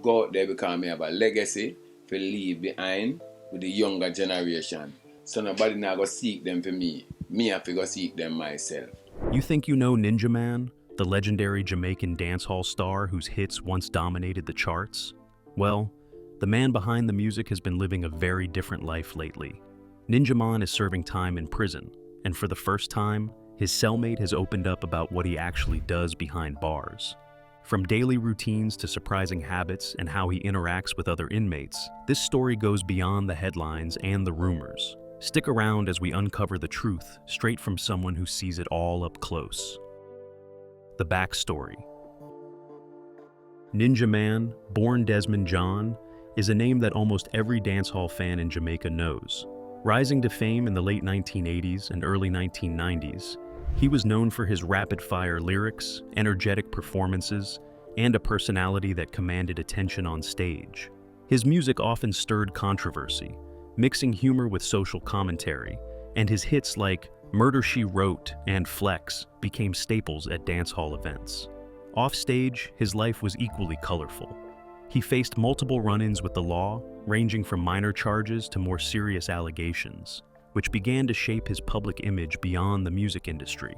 go out there because I have a legacy to leave behind with the younger generation. So nobody now go seek them for me. Me have to go seek them myself. You think you know Ninjaman, the legendary Jamaican dancehall star whose hits once dominated the charts? Well, the man behind the music has been living a very different life lately. Ninjaman is serving time in prison, and for the first time, his cellmate has opened up about what he actually does behind bars. From daily routines to surprising habits and how he interacts with other inmates, this story goes beyond the headlines and the rumors. Stick around as we uncover the truth straight from someone who sees it all up close. The backstory. Ninjaman, born Desmond John, is a name that almost every dancehall fan in Jamaica knows. Rising to fame in the late 1980s and early 1990s, he was known for his rapid-fire lyrics, energetic performances, and a personality that commanded attention on stage. His music often stirred controversy, mixing humor with social commentary, and his hits like Murder, She Wrote and Flex became staples at dancehall events. Offstage, his life was equally colorful. He faced multiple run-ins with the law, ranging from minor charges to more serious allegations, which began to shape his public image beyond the music industry.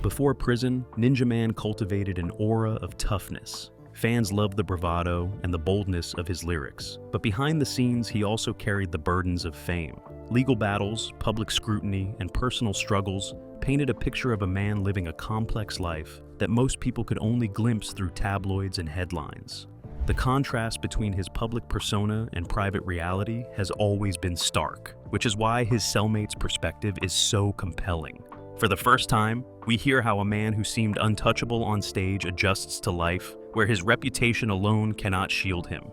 Before prison, Ninjaman cultivated an aura of toughness. Fans loved the bravado and the boldness of his lyrics, but behind the scenes he also carried the burdens of fame. Legal battles, public scrutiny, and personal struggles painted a picture of a man living a complex life that most people could only glimpse through tabloids and headlines. The contrast between his public persona and private reality has always been stark, which is why his cellmate's perspective is so compelling. For the first time, we hear how a man who seemed untouchable on stage adjusts to life, where his reputation alone cannot shield him.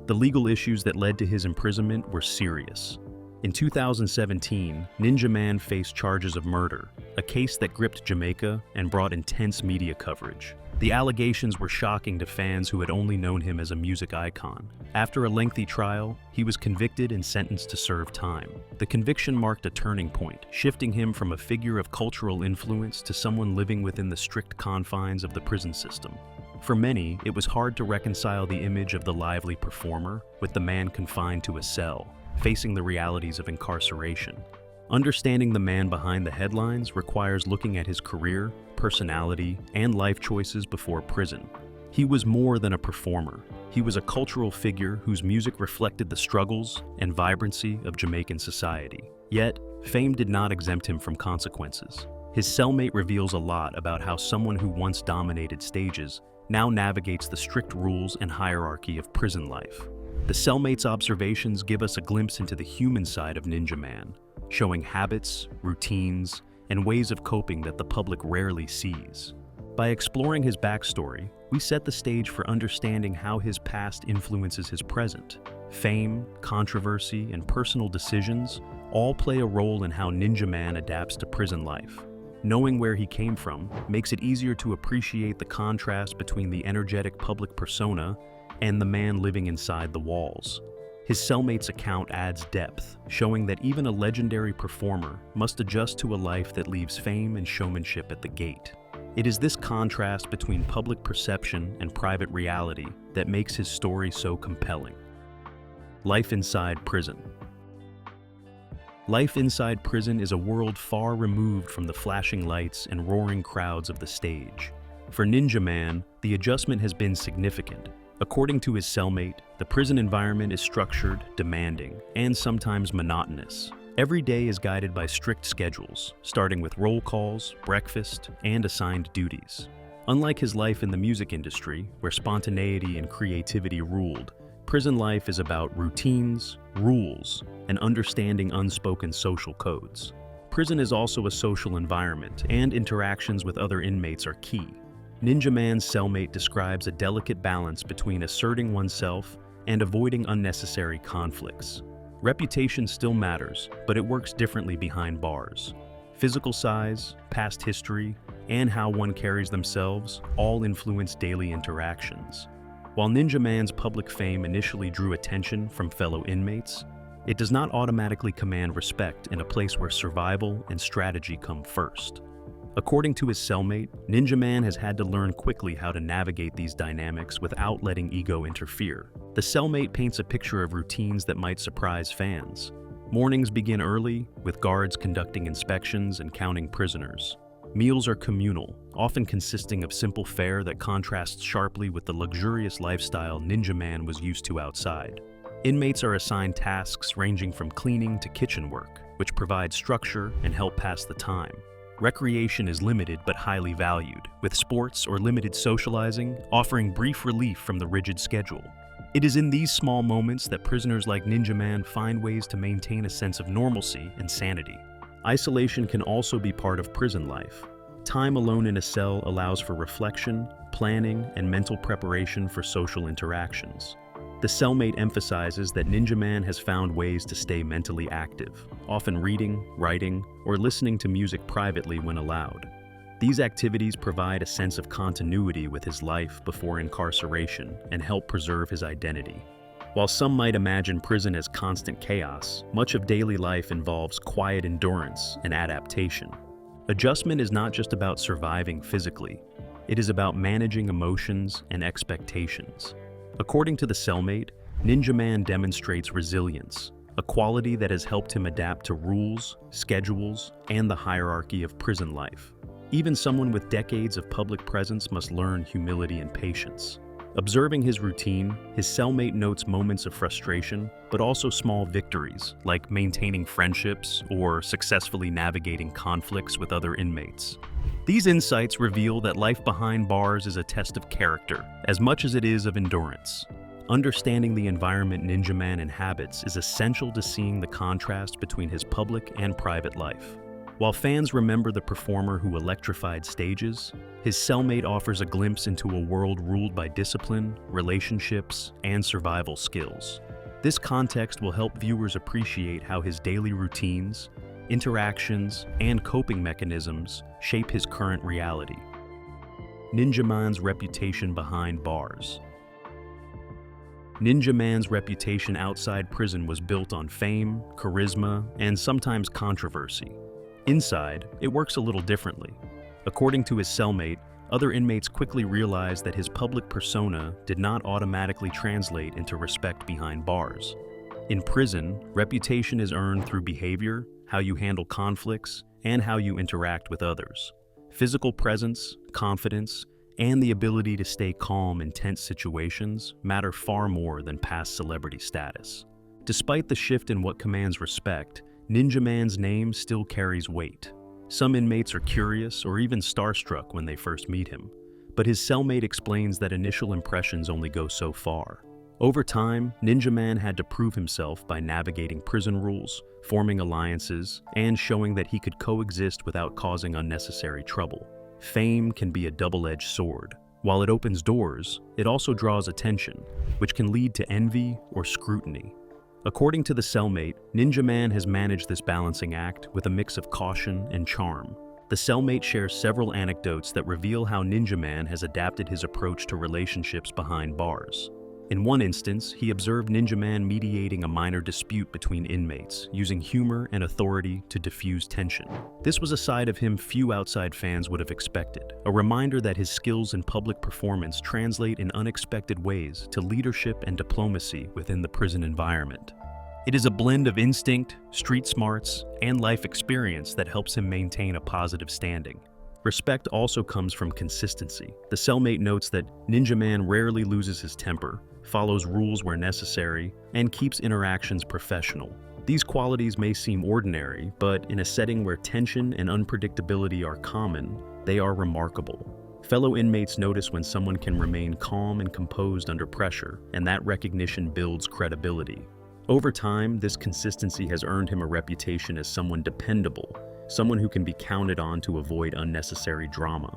The legal issues that led to his imprisonment were serious. In 2017, Ninjaman faced charges of murder, a case that gripped Jamaica and brought intense media coverage. The allegations were shocking to fans who had only known him as a music icon. After a lengthy trial, he was convicted and sentenced to serve time. The conviction marked a turning point, shifting him from a figure of cultural influence to someone living within the strict confines of the prison system. For many, it was hard to reconcile the image of the lively performer with the man confined to a cell, facing the realities of incarceration. Understanding the man behind the headlines requires looking at his career, personality, and life choices before prison. He was more than a performer. He was a cultural figure whose music reflected the struggles and vibrancy of Jamaican society. Yet, fame did not exempt him from consequences. His cellmate reveals a lot about how someone who once dominated stages now navigates the strict rules and hierarchy of prison life. The cellmate's observations give us a glimpse into the human side of Ninjaman, showing habits, routines, and ways of coping that the public rarely sees. By exploring his backstory, we set the stage for understanding how his past influences his present. Fame, controversy, and personal decisions all play a role in how Ninjaman adapts to prison life. Knowing where he came from makes it easier to appreciate the contrast between the energetic public persona and the man living inside the walls. His cellmate's account adds depth, showing that even a legendary performer must adjust to a life that leaves fame and showmanship at the gate. It is this contrast between public perception and private reality that makes his story so compelling. Life inside prison. Life inside prison is a world far removed from the flashing lights and roaring crowds of the stage. For Ninjaman, the adjustment has been significant. According to his cellmate, the prison environment is structured, demanding, and sometimes monotonous. Every day is guided by strict schedules, starting with roll calls, breakfast, and assigned duties. Unlike his life in the music industry, where spontaneity and creativity ruled, prison life is about routines, rules, and understanding unspoken social codes. Prison is also a social environment, and interactions with other inmates are key. Ninjaman's cellmate describes a delicate balance between asserting oneself and avoiding unnecessary conflicts. Reputation still matters, but it works differently behind bars. Physical size, past history, and how one carries themselves all influence daily interactions. While Ninjaman's public fame initially drew attention from fellow inmates, it does not automatically command respect in a place where survival and strategy come first. According to his cellmate, Ninjaman has had to learn quickly how to navigate these dynamics without letting ego interfere. The cellmate paints a picture of routines that might surprise fans. Mornings begin early, with guards conducting inspections and counting prisoners. Meals are communal, often consisting of simple fare that contrasts sharply with the luxurious lifestyle Ninjaman was used to outside. Inmates are assigned tasks ranging from cleaning to kitchen work, which provide structure and help pass the time. Recreation is limited but highly valued, with sports or limited socializing offering brief relief from the rigid schedule. It is in these small moments that prisoners like Ninjaman find ways to maintain a sense of normalcy and sanity. Isolation can also be part of prison life. Time alone in a cell allows for reflection, planning, and mental preparation for social interactions. The cellmate emphasizes that Ninjaman has found ways to stay mentally active, often reading, writing, or listening to music privately when allowed. These activities provide a sense of continuity with his life before incarceration and help preserve his identity. While some might imagine prison as constant chaos, much of daily life involves quiet endurance and adaptation. Adjustment is not just about surviving physically, it is about managing emotions and expectations. According to the cellmate, Ninjaman demonstrates resilience, a quality that has helped him adapt to rules, schedules, and the hierarchy of prison life. Even someone with decades of public presence must learn humility and patience. Observing his routine, his cellmate notes moments of frustration, but also small victories, like maintaining friendships or successfully navigating conflicts with other inmates. These insights reveal that life behind bars is a test of character, as much as it is of endurance. Understanding the environment Ninjaman inhabits is essential to seeing the contrast between his public and private life. While fans remember the performer who electrified stages, his cellmate offers a glimpse into a world ruled by discipline, relationships, and survival skills. This context will help viewers appreciate how his daily routines, interactions, and coping mechanisms shape his current reality. Ninjaman's reputation behind bars. Ninjaman's reputation outside prison was built on fame, charisma, and sometimes controversy. Inside, it works a little differently. According to his cellmate, other inmates quickly realized that his public persona did not automatically translate into respect behind bars. In prison, reputation is earned through behavior, how you handle conflicts, and how you interact with others. Physical presence, confidence, and the ability to stay calm in tense situations matter far more than past celebrity status. Despite the shift in what commands respect, Ninjaman's name still carries weight. Some inmates are curious or even starstruck when they first meet him, but his cellmate explains that initial impressions only go so far. Over time, Ninjaman had to prove himself by navigating prison rules, forming alliances, and showing that he could coexist without causing unnecessary trouble. Fame can be a double-edged sword. While it opens doors, it also draws attention, which can lead to envy or scrutiny. According to the cellmate, Ninjaman has managed this balancing act with a mix of caution and charm. The cellmate shares several anecdotes that reveal how Ninjaman has adapted his approach to relationships behind bars. In one instance, he observed Ninjaman mediating a minor dispute between inmates, using humor and authority to diffuse tension. This was a side of him few outside fans would have expected, a reminder that his skills in public performance translate in unexpected ways to leadership and diplomacy within the prison environment. It is a blend of instinct, street smarts, and life experience that helps him maintain a positive standing. Respect also comes from consistency. The cellmate notes that Ninjaman rarely loses his temper, follows rules where necessary, and keeps interactions professional. These qualities may seem ordinary, but in a setting where tension and unpredictability are common, they are remarkable. Fellow inmates notice when someone can remain calm and composed under pressure, and that recognition builds credibility. Over time, this consistency has earned him a reputation as someone dependable, someone who can be counted on to avoid unnecessary drama.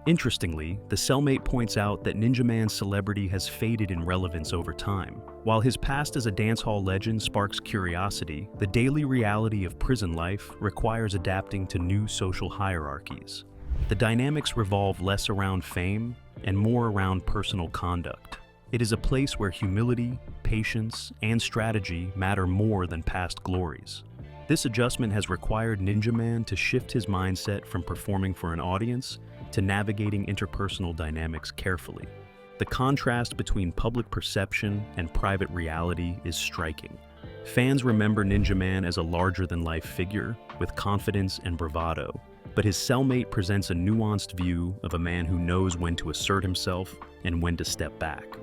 Interestingly, the cellmate points out that Ninjaman's celebrity has faded in relevance over time. While his past as a dancehall legend sparks curiosity, the daily reality of prison life requires adapting to new social hierarchies. The dynamics revolve less around fame and more around personal conduct. It is a place where humility, patience, and strategy matter more than past glories. This adjustment has required Ninjaman to shift his mindset from performing for an audience to navigating interpersonal dynamics carefully. The contrast between public perception and private reality is striking. Fans remember Ninjaman as a larger-than-life figure with confidence and bravado, but his cellmate presents a nuanced view of a man who knows when to assert himself and when to step back.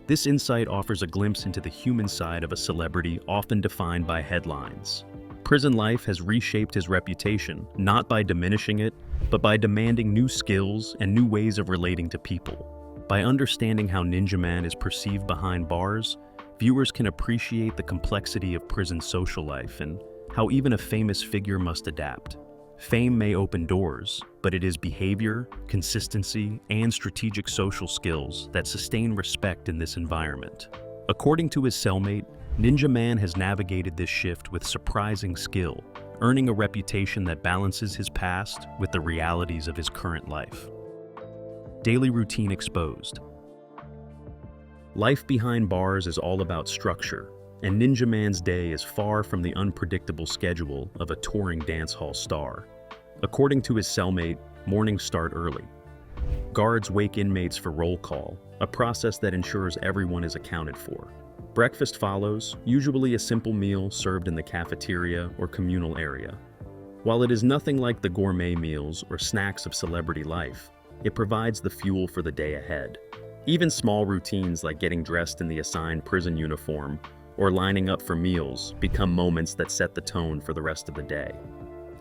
This insight offers a glimpse into the human side of a celebrity often defined by headlines. Prison life has reshaped his reputation, not by diminishing it, but by demanding new skills and new ways of relating to people. By understanding how Ninjaman is perceived behind bars, viewers can appreciate the complexity of prison social life and how even a famous figure must adapt. Fame may open doors, but it is behavior, consistency, and strategic social skills that sustain respect in this environment. According to his cellmate, Ninjaman has navigated this shift with surprising skill, earning a reputation that balances his past with the realities of his current life. Daily routine exposed. Life behind bars is all about structure, and Ninjaman's day is far from the unpredictable schedule of a touring dancehall star. According to his cellmate, mornings start early. Guards wake inmates for roll call, a process that ensures everyone is accounted for. Breakfast follows, usually a simple meal served in the cafeteria or communal area. While it is nothing like the gourmet meals or snacks of celebrity life, it provides the fuel for the day ahead. Even small routines like getting dressed in the assigned prison uniform or lining up for meals become moments that set the tone for the rest of the day.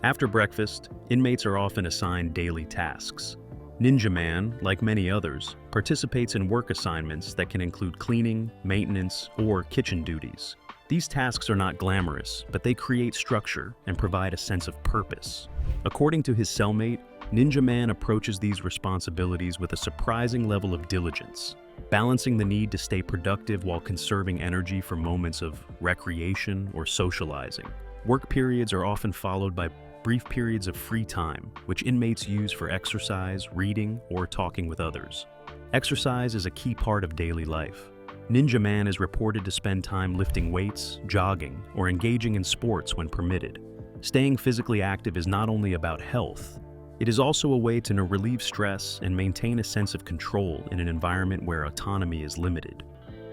After breakfast, inmates are often assigned daily tasks. Ninjaman, like many others, participates in work assignments that can include cleaning, maintenance, or kitchen duties. These tasks are not glamorous, but they create structure and provide a sense of purpose. According to his cellmate, Ninjaman approaches these responsibilities with a surprising level of diligence, balancing the need to stay productive while conserving energy for moments of recreation or socializing. Work periods are often followed by brief periods of free time, which inmates use for exercise, reading, or talking with others. Exercise is a key part of daily life. Ninjaman is reported to spend time lifting weights, jogging, or engaging in sports when permitted. Staying physically active is not only about health, it is also a way to relieve stress and maintain a sense of control in an environment where autonomy is limited.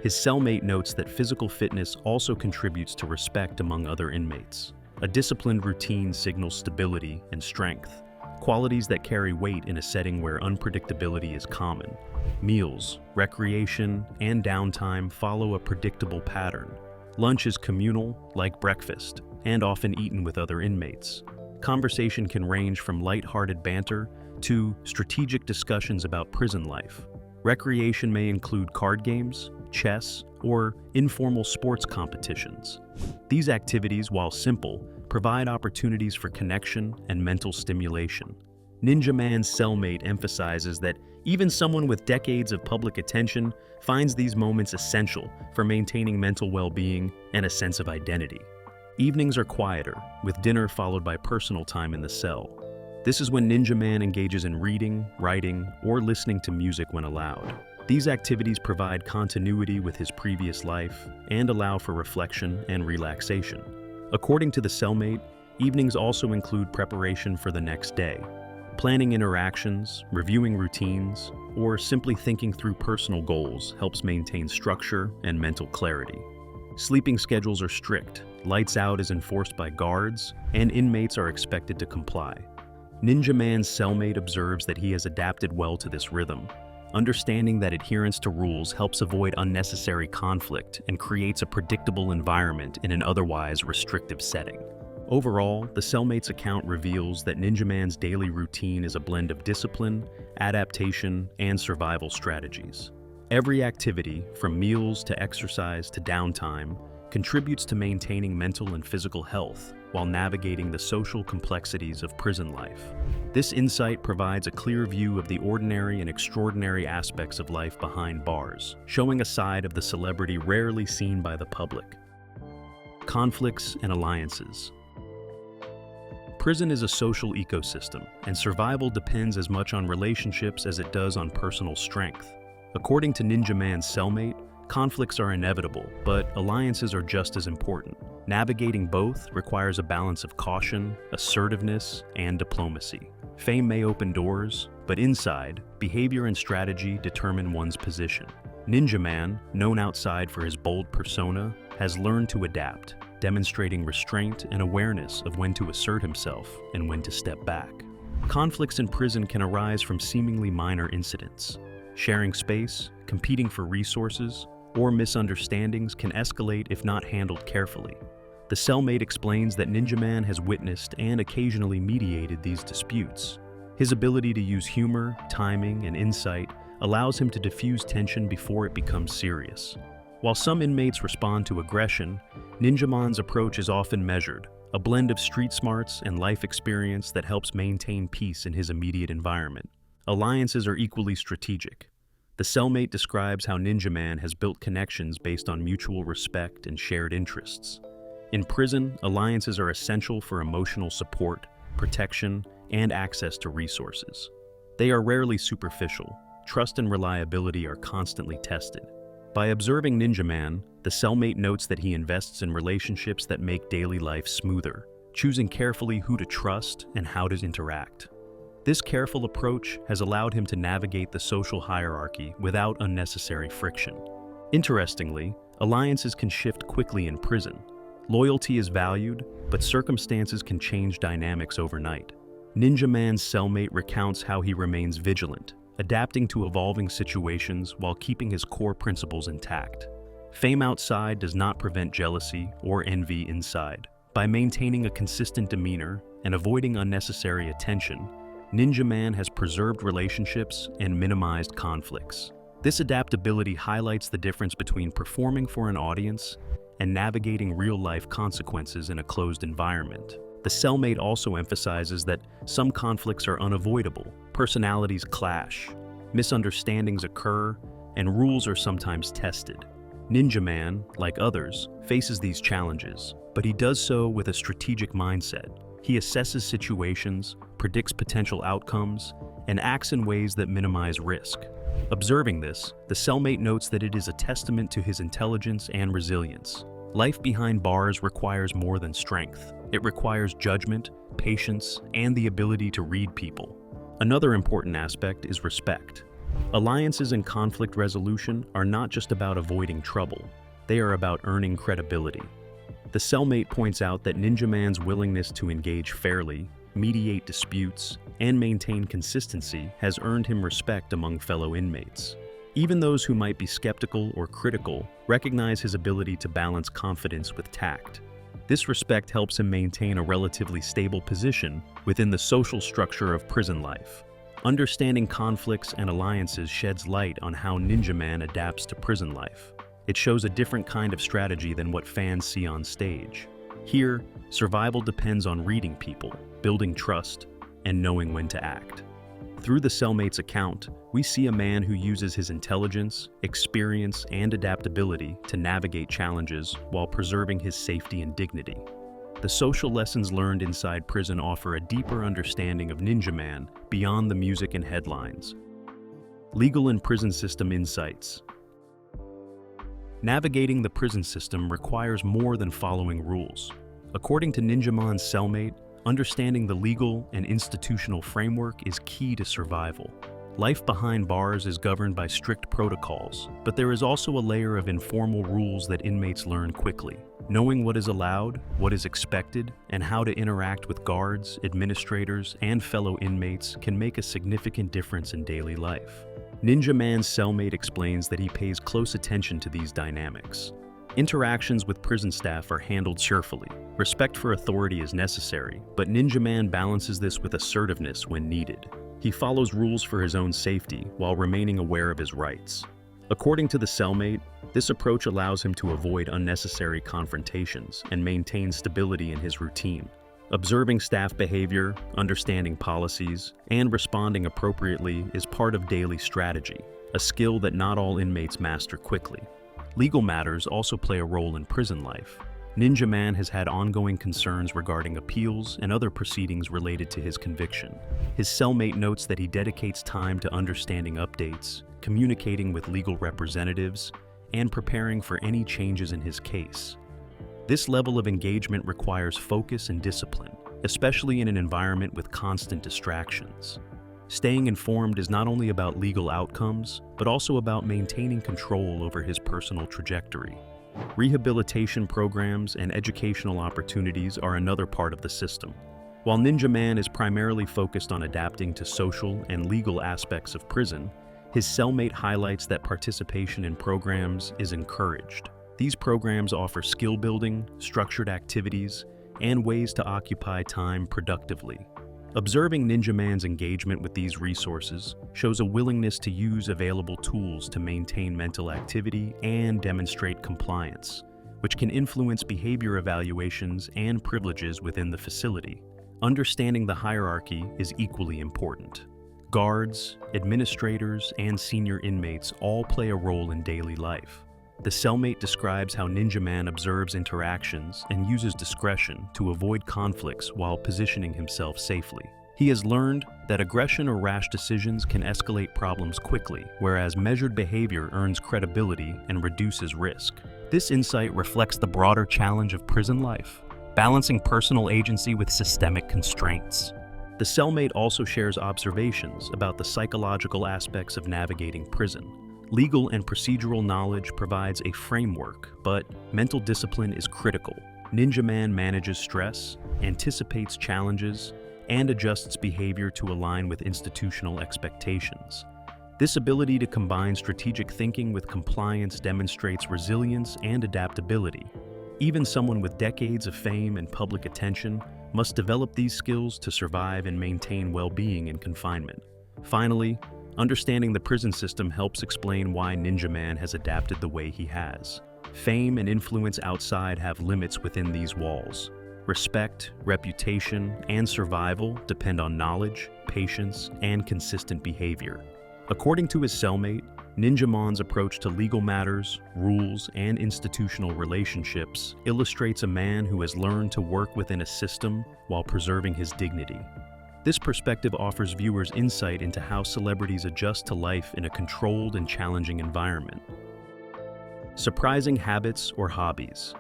His cellmate notes that physical fitness also contributes to respect among other inmates. A disciplined routine signals stability and strength, qualities that carry weight in a setting where unpredictability is common. Meals, recreation, and downtime follow a predictable pattern. Lunch is communal, like breakfast, and often eaten with other inmates. Conversation can range from light-hearted banter to strategic discussions about prison life. Recreation may include card games, chess, or informal sports competitions. These activities, while simple, provide opportunities for connection and mental stimulation. Ninjaman's cellmate emphasizes that even someone with decades of public attention finds these moments essential for maintaining mental well-being and a sense of identity. Evenings are quieter, with dinner followed by personal time in the cell. This is when Ninjaman engages in reading, writing, or listening to music when allowed. These activities provide continuity with his previous life and allow for reflection and relaxation. According to the cellmate, evenings also include preparation for the next day. Planning interactions, reviewing routines, or simply thinking through personal goals helps maintain structure and mental clarity. Sleeping schedules are strict, lights out is enforced by guards, and inmates are expected to comply. Ninjaman's cellmate observes that he has adapted well to this rhythm, understanding that adherence to rules helps avoid unnecessary conflict and creates a predictable environment in an otherwise restrictive setting. Overall, the cellmate's account reveals that Ninjaman's daily routine is a blend of discipline, adaptation, and survival strategies. Every activity, from meals to exercise to downtime, contributes to maintaining mental and physical health while navigating the social complexities of prison life. This insight provides a clear view of the ordinary and extraordinary aspects of life behind bars, showing a side of the celebrity rarely seen by the public. Conflicts and alliances. Prison is a social ecosystem, and survival depends as much on relationships as it does on personal strength. According to Ninjaman's cellmate, Conflicts are inevitable, but alliances are just as important. Navigating both requires a balance of caution, assertiveness, and diplomacy. Fame may open doors, but inside, behavior and strategy determine one's position. Ninjaman, known outside for his bold persona, has learned to adapt, demonstrating restraint and awareness of when to assert himself and when to step back. Conflicts in prison can arise from seemingly minor incidents. Sharing space, competing for resources, or misunderstandings can escalate if not handled carefully. The Cellmate explains that Ninjaman has witnessed and occasionally mediated these disputes. His ability to use humor, timing, and insight allows him to diffuse tension before it becomes serious. While some inmates respond to aggression, Ninjaman's approach is often measured, a blend of street smarts and life experience that helps maintain peace in his immediate environment. Alliances are equally strategic. The Cellmate describes how Ninjaman has built connections based on mutual respect and shared interests. In prison, alliances are essential for emotional support, protection, and access to resources. They are rarely superficial. Trust and reliability are constantly tested. By observing Ninjaman, the Cellmate notes that he invests in relationships that make daily life smoother, choosing carefully who to trust and how to interact. This careful approach has allowed him to navigate the social hierarchy without unnecessary friction. Interestingly, alliances can shift quickly in prison. Loyalty is valued, but circumstances can change dynamics overnight. Ninjaman's Cellmate recounts how he remains vigilant, adapting to evolving situations while keeping his core principles intact. Fame outside does not prevent jealousy or envy inside. By maintaining a consistent demeanor and avoiding unnecessary attention, Ninjaman has preserved relationships and minimized conflicts. This adaptability highlights the difference between performing for an audience and navigating real-life consequences in a closed environment. The Cellmate also emphasizes that some conflicts are unavoidable, personalities clash, misunderstandings occur, and rules are sometimes tested. Ninjaman, like others, faces these challenges, but he does so with a strategic mindset. He assesses situations, predicts potential outcomes, and acts in ways that minimize risk. Observing this, the Cellmate notes that it is a testament to his intelligence and resilience. Life behind bars requires more than strength. It requires judgment, patience, and the ability to read people. Another important aspect is respect. Alliances and conflict resolution are not just about avoiding trouble. They are about earning credibility. The Cellmate points out that Ninjaman's willingness to engage fairly, mediate disputes, and maintain consistency has earned him respect among fellow inmates. Even those who might be skeptical or critical recognize his ability to balance confidence with tact. This respect helps him maintain a relatively stable position within the social structure of prison life. Understanding conflicts and alliances sheds light on how Ninjaman adapts to prison life. It shows a different kind of strategy than what fans see on stage. Here, survival depends on reading people, building trust, and knowing when to act. Through the Cellmate's account, we see a man who uses his intelligence, experience, and adaptability to navigate challenges while preserving his safety and dignity. The social lessons learned inside prison offer a deeper understanding of Ninjaman beyond the music and headlines. Legal and prison system insights. Navigating the prison system requires more than following rules. According to Ninjaman's Cellmate, understanding the legal and institutional framework is key to survival. Life behind bars is governed by strict protocols, but there is also a layer of informal rules that inmates learn quickly. Knowing what is allowed, what is expected, and how to interact with guards, administrators, and fellow inmates can make a significant difference in daily life. Ninjaman's Cellmate explains that he pays close attention to these dynamics. Interactions with prison staff are handled cheerfully. Respect for authority is necessary, but Ninjaman balances this with assertiveness when needed. He follows rules for his own safety while remaining aware of his rights. According to the Cellmate, this approach allows him to avoid unnecessary confrontations and maintain stability in his routine. Observing staff behavior, understanding policies, and responding appropriately is part of daily strategy, a skill that not all inmates master quickly. Legal matters also play a role in prison life. Ninjaman has had ongoing concerns regarding appeals and other proceedings related to his conviction. His Cellmate notes that he dedicates time to understanding updates, communicating with legal representatives, and preparing for any changes in his case. This level of engagement requires focus and discipline, especially in an environment with constant distractions. Staying informed is not only about legal outcomes, but also about maintaining control over his personal trajectory. Rehabilitation programs and educational opportunities are another part of the system. While Ninjaman is primarily focused on adapting to social and legal aspects of prison, his cellmate highlights that participation in programs is encouraged. These programs offer skill building, structured activities, and ways to occupy time productively. Observing Ninjaman's engagement with these resources shows a willingness to use available tools to maintain mental activity and demonstrate compliance, which can influence behavior evaluations and privileges within the facility. Understanding the hierarchy is equally important. Guards, administrators, and senior inmates all play a role in daily life. The cellmate describes how Ninjaman observes interactions and uses discretion to avoid conflicts while positioning himself safely. He has learned that aggression or rash decisions can escalate problems quickly, whereas measured behavior earns credibility and reduces risk. This insight reflects the broader challenge of prison life, balancing personal agency with systemic constraints. The cellmate also shares observations about the psychological aspects of navigating prison. Legal and procedural knowledge provides a framework, but mental discipline is critical. Ninjaman manages stress, anticipates challenges, and adjusts behavior to align with institutional expectations. This ability to combine strategic thinking with compliance demonstrates resilience and adaptability. Even someone with decades of fame and public attention must develop these skills to survive and maintain well-being in confinement. Finally, understanding the prison system helps explain why Ninjaman has adapted the way he has. Fame and influence outside have limits within these walls. Respect, reputation, and survival depend on knowledge, patience, and consistent behavior. According to his cellmate, Ninjaman's approach to legal matters, rules, and institutional relationships illustrates a man who has learned to work within a system while preserving his dignity. This perspective offers viewers insight into how celebrities adjust to life in a controlled and challenging environment. Surprising habits or hobbies.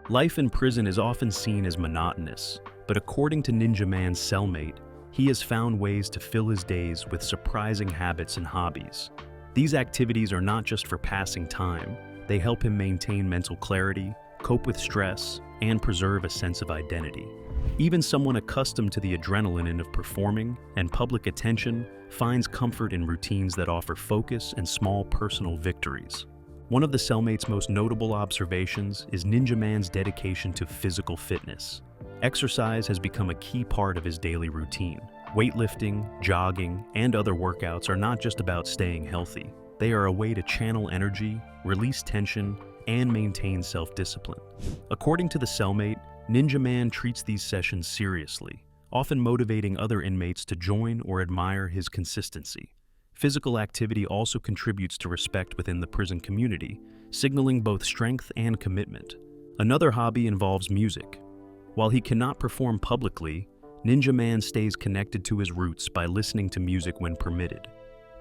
Life in prison is often seen as monotonous, but according to Ninjaman's cellmate, he has found ways to fill his days with surprising habits and hobbies. These activities are not just for passing time, they help him maintain mental clarity, cope with stress, and preserve a sense of identity. Even someone accustomed to the adrenaline of performing and public attention finds comfort in routines that offer focus and small personal victories. One of the cellmate's most notable observations is Ninjaman's dedication to physical fitness. Exercise has become a key part of his daily routine. Weightlifting, jogging, and other workouts are not just about staying healthy. They are a way to channel energy, release tension, and maintain self-discipline. According to the cellmate, Ninjaman treats these sessions seriously, often motivating other inmates to join or admire his consistency. Physical activity also contributes to respect within the prison community, signaling both strength and commitment. Another hobby involves music. While he cannot perform publicly, Ninjaman stays connected to his roots by listening to music when permitted.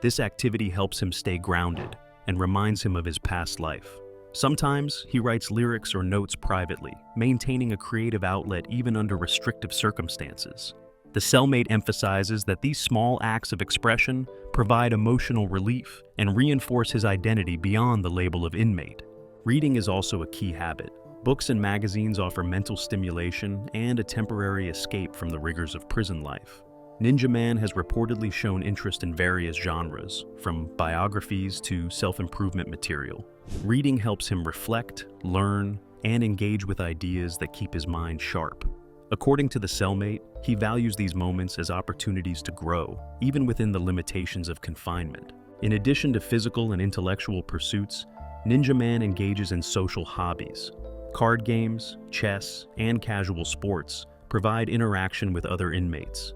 This activity helps him stay grounded and reminds him of his past life. Sometimes, he writes lyrics or notes privately, maintaining a creative outlet even under restrictive circumstances. The cellmate emphasizes that these small acts of expression provide emotional relief and reinforce his identity beyond the label of inmate. Reading is also a key habit. Books and magazines offer mental stimulation and a temporary escape from the rigors of prison life. Ninjaman has reportedly shown interest in various genres, from biographies to self-improvement material. Reading helps him reflect, learn, and engage with ideas that keep his mind sharp. According to the cellmate, he values these moments as opportunities to grow, even within the limitations of confinement. In addition to physical and intellectual pursuits, Ninjaman engages in social hobbies. Card games, chess, and casual sports provide interaction with other inmates.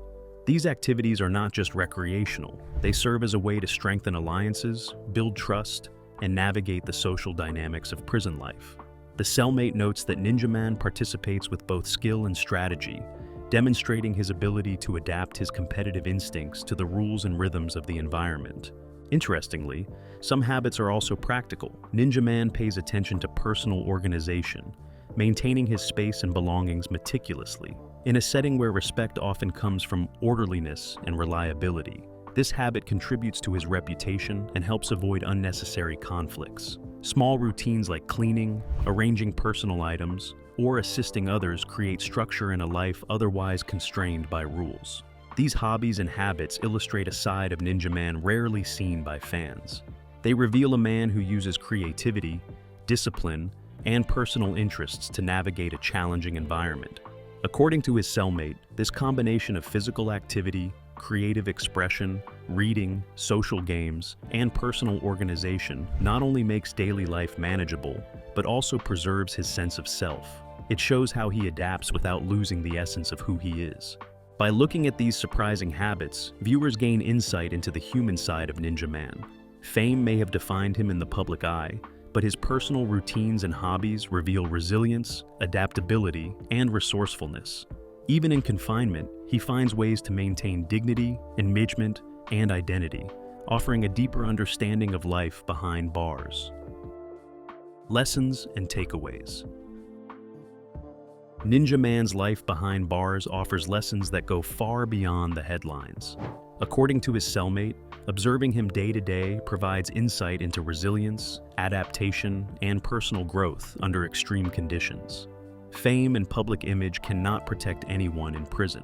These activities are not just recreational, they serve as a way to strengthen alliances, build trust, and navigate the social dynamics of prison life. The cellmate notes that Ninjaman participates with both skill and strategy, demonstrating his ability to adapt his competitive instincts to the rules and rhythms of the environment. Interestingly, some habits are also practical. Ninjaman pays attention to personal organization, maintaining his space and belongings meticulously. In a setting where respect often comes from orderliness and reliability, this habit contributes to his reputation and helps avoid unnecessary conflicts. Small routines like cleaning, arranging personal items, or assisting others create structure in a life otherwise constrained by rules. These hobbies and habits illustrate a side of Ninjaman rarely seen by fans. They reveal a man who uses creativity, discipline, and personal interests to navigate a challenging environment. According to his cellmate, this combination of physical activity, creative expression, reading, social games, and personal organization not only makes daily life manageable, but also preserves his sense of self. It shows how he adapts without losing the essence of who he is. By looking at these surprising habits, viewers gain insight into the human side of Ninjaman. Fame may have defined him in the public eye, but his personal routines and hobbies reveal resilience, adaptability, and resourcefulness. Even in confinement, he finds ways to maintain dignity, engagement, and identity, offering a deeper understanding of life behind bars. Lessons and takeaways. Ninjaman's life behind bars offers lessons that go far beyond the headlines. According to his cellmate, observing him day to day provides insight into resilience, adaptation, and personal growth under extreme conditions. Fame and public image cannot protect anyone in prison.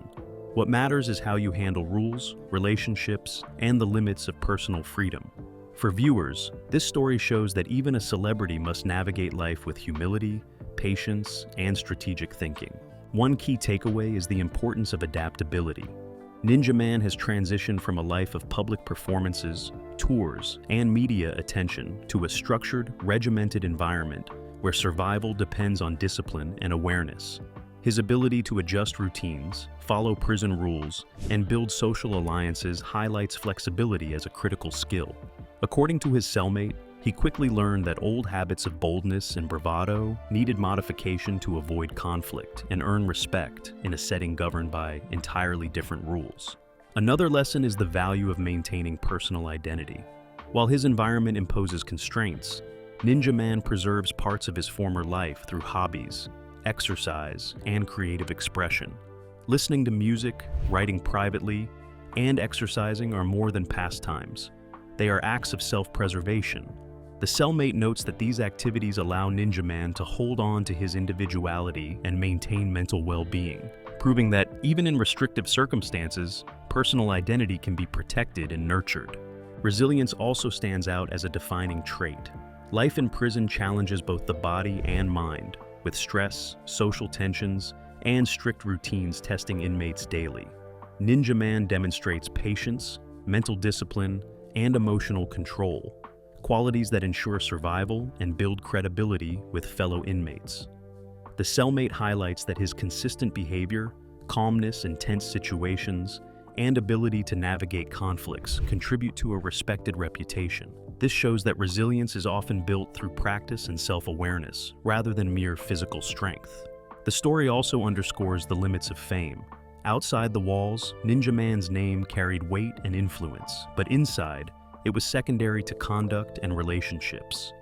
What matters is how you handle rules, relationships, and the limits of personal freedom. For viewers, this story shows that even a celebrity must navigate life with humility, patience, and strategic thinking. One key takeaway is the importance of adaptability. Ninjaman has transitioned from a life of public performances, tours, and media attention to a structured, regimented environment where survival depends on discipline and awareness. His ability to adjust routines, follow prison rules, and build social alliances highlights flexibility as a critical skill. According to his cellmate, he quickly learned that old habits of boldness and bravado needed modification to avoid conflict and earn respect in a setting governed by entirely different rules. Another lesson is the value of maintaining personal identity. While his environment imposes constraints, Ninjaman preserves parts of his former life through hobbies, exercise, and creative expression. Listening to music, writing privately, and exercising are more than pastimes. They are acts of self-preservation. The cellmate notes that these activities allow Ninjaman to hold on to his individuality and maintain mental well-being, proving that even in restrictive circumstances, personal identity can be protected and nurtured. Resilience also stands out as a defining trait. Life in prison challenges both the body and mind, with stress, social tensions, and strict routines testing inmates daily. Ninjaman demonstrates patience, mental discipline, and emotional control, qualities that ensure survival and build credibility with fellow inmates. The cellmate highlights that his consistent behavior, calmness in tense situations, and ability to navigate conflicts contribute to a respected reputation. This shows that resilience is often built through practice and self-awareness, rather than mere physical strength. The story also underscores the limits of fame. Outside the walls, Ninjaman's name carried weight and influence, but inside, it was secondary to conduct and relationships.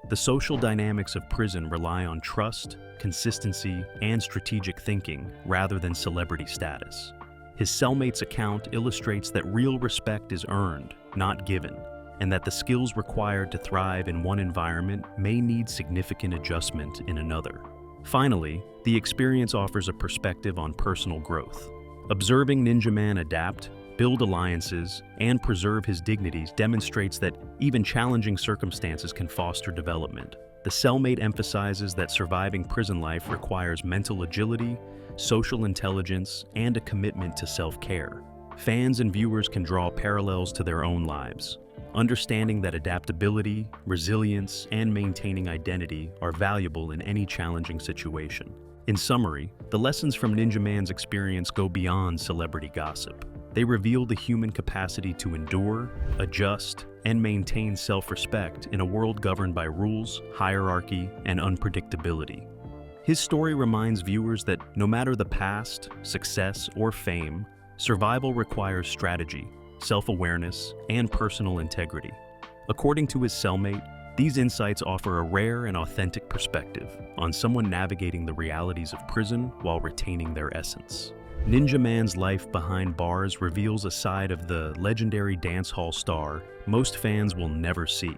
The social dynamics of prison rely on trust, consistency, and strategic thinking rather than celebrity status. His cellmate's account illustrates that real respect is earned, not given, and that the skills required to thrive in one environment may need significant adjustment in another. Finally, the experience offers a perspective on personal growth. Observing Ninjaman adapt, build alliances, and preserve his dignities demonstrates that even challenging circumstances can foster development. The cellmate emphasizes that surviving prison life requires mental agility, social intelligence, and a commitment to self-care. Fans and viewers can draw parallels to their own lives, understanding that adaptability, resilience, and maintaining identity are valuable in any challenging situation. In summary, the lessons from Ninjaman's experience go beyond celebrity gossip. They reveal the human capacity to endure, adjust, and maintain self-respect in a world governed by rules, hierarchy, and unpredictability. His story reminds viewers that no matter the past, success, or fame, survival requires strategy, self-awareness, and personal integrity. According to his cellmate, these insights offer a rare and authentic perspective on someone navigating the realities of prison while retaining their essence. Ninjaman's life behind bars reveals a side of the legendary dancehall star most fans will never see.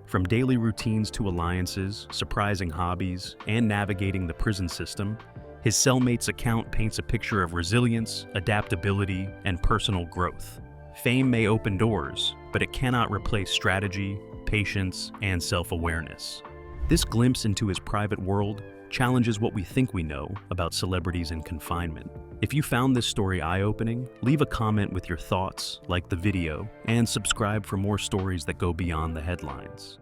From daily routines to alliances, surprising hobbies, and navigating the prison system, his cellmate's account paints a picture of resilience, adaptability, and personal growth. Fame may open doors, but it cannot replace strategy, patience, and self-awareness. This glimpse into his private world challenges what we think we know about celebrities in confinement. If you found this story eye-opening, leave a comment with your thoughts, like the video, and subscribe for more stories that go beyond the headlines.